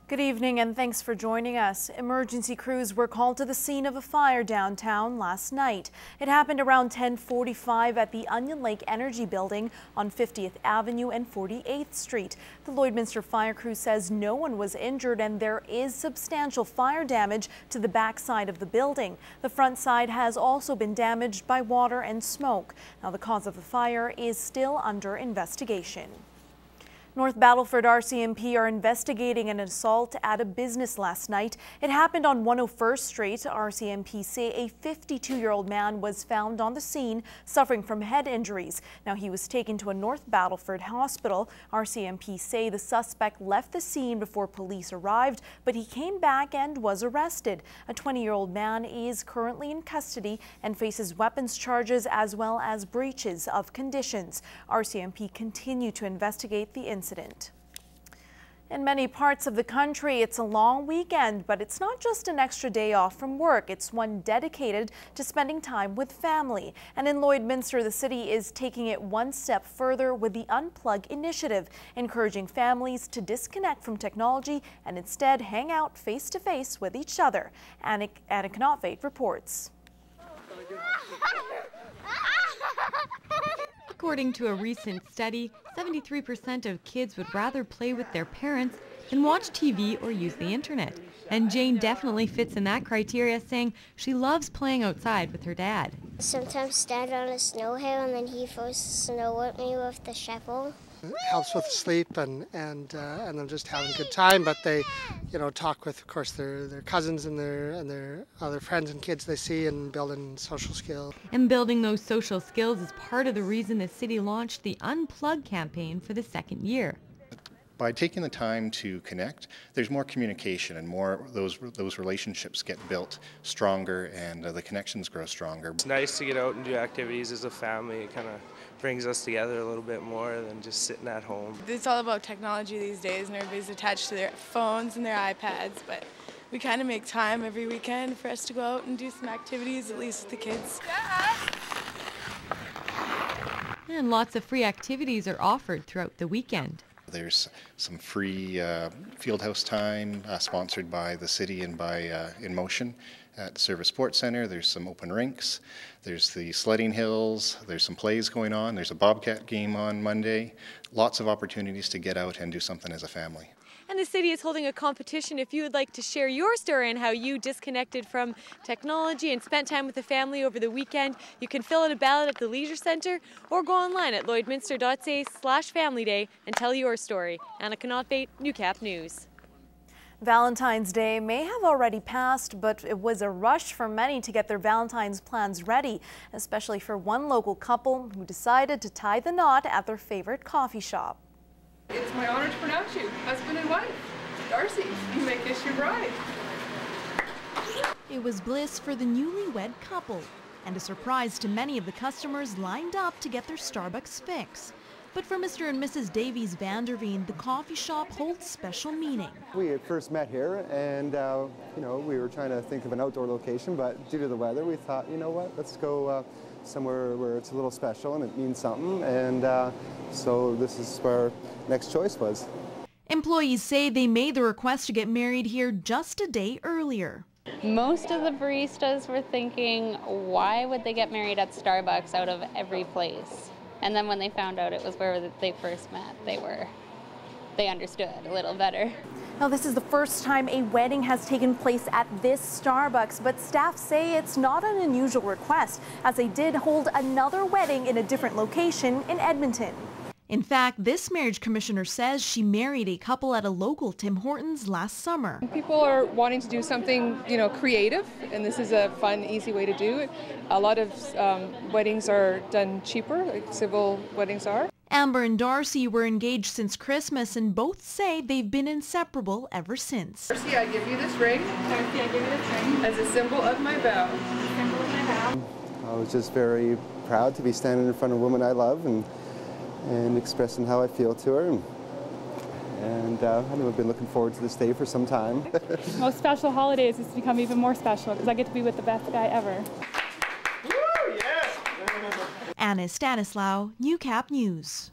Good evening and thanks for joining us. Emergency crews were called to the scene of a fire downtown last night. It happened around 10:45 at the Onion Lake Energy Building on 50th Avenue and 48th Street. The Lloydminster fire crew says no one was injured and there is substantial fire damage to the back side of the building. The front side has also been damaged by water and smoke. Now the cause of the fire is still under investigation. North Battleford RCMP are investigating an assault at a business last night. It happened on 101st Street. RCMP say a 52-year-old man was found on the scene suffering from head injuries. Now he was taken to a North Battleford hospital. RCMP say the suspect left the scene before police arrived, but he came back and was arrested. A 20-year-old man is currently in custody and faces weapons charges as well as breaches of conditions. RCMP continue to investigate the incident. In many parts of the country, it's a long weekend, but it's not just an extra day off from work. It's one dedicated to spending time with family. And in Lloydminster, the city is taking it one step further with the Unplug initiative, encouraging families to disconnect from technology and instead hang out face-to-face with each other. Anna Knopfate reports. According to a recent study, 73% of kids would rather play with their parents than watch TV or use the internet. And Jane definitely fits in that criteria, saying she loves playing outside with her dad. Sometimes stand on a snow hill and then he throws snow at me with the shovel. It helps with sleep and them just having a good time, but they, talk with, of course, their cousins and their other friends and kids they see and building social skills. And building those social skills is part of the reason the city launched the Unplugged campaign for the second year. By taking the time to connect, there's more communication and more those relationships get built stronger and the connections grow stronger. It's nice to get out and do activities as a family. It kind of brings us together a little bit more than just sitting at home. It's all about technology these days and everybody's attached to their phones and their iPads, but we kind of make time every weekend for us to go out and do some activities, at least with the kids. And lots of free activities are offered throughout the weekend. There's some free fieldhouse time sponsored by the city and by In Motion at the Service Sports Centre. There's some open rinks. There's the sledding hills. There's some plays going on. There's a bobcat game on Monday. Lots of opportunities to get out and do something as a family. And the city is holding a competition. If you would like to share your story on how you disconnected from technology and spent time with the family over the weekend, you can fill out a ballot at the Leisure Centre or go online at lloydminster.ca/Family Day and tell your story. Anna Knopfate, Newcap News. Valentine's Day may have already passed, but it was a rush for many to get their Valentine's plans ready, especially for one local couple who decided to tie the knot at their favorite coffee shop. It's my honor to pronounce you husband and wife. Darcy, you may kiss your bride. It was bliss for the newlywed couple and a surprise to many of the customers lined up to get their Starbucks fix. But for Mr. and Mrs. Davies Vanderveen, the coffee shop holds special meaning. We had first met here and, we were trying to think of an outdoor location, but due to the weather, we thought, you know what, let's go somewhere where it's a little special and it means something, and so this is where our next choice was. Employees say they made the request to get married here just a day earlier. Most of the baristas were thinking, why would they get married at Starbucks out of every place? And then when they found out it was where they first met, they understood a little better. Now, this is the first time a wedding has taken place at this Starbucks, but staff say it's not an unusual request, as they did hold another wedding in a different location in Edmonton. In fact, this marriage commissioner says she married a couple at a local Tim Hortons last summer. People are wanting to do something, creative, and this is a fun, easy way to do it. A lot of weddings are done cheaper, like civil weddings are. Amber and Darcy were engaged since Christmas and both say they've been inseparable ever since. Darcy, I give you this ring. Darcy, I give you this ring. As a symbol of my vow. Symbol of my vow. I was just very proud to be standing in front of a woman I love and expressing how I feel to her. And I've been looking forward to this day for some time. Most special holidays has become even more special because I get to be with the best guy ever. Anna Stanislaw, Newcap News.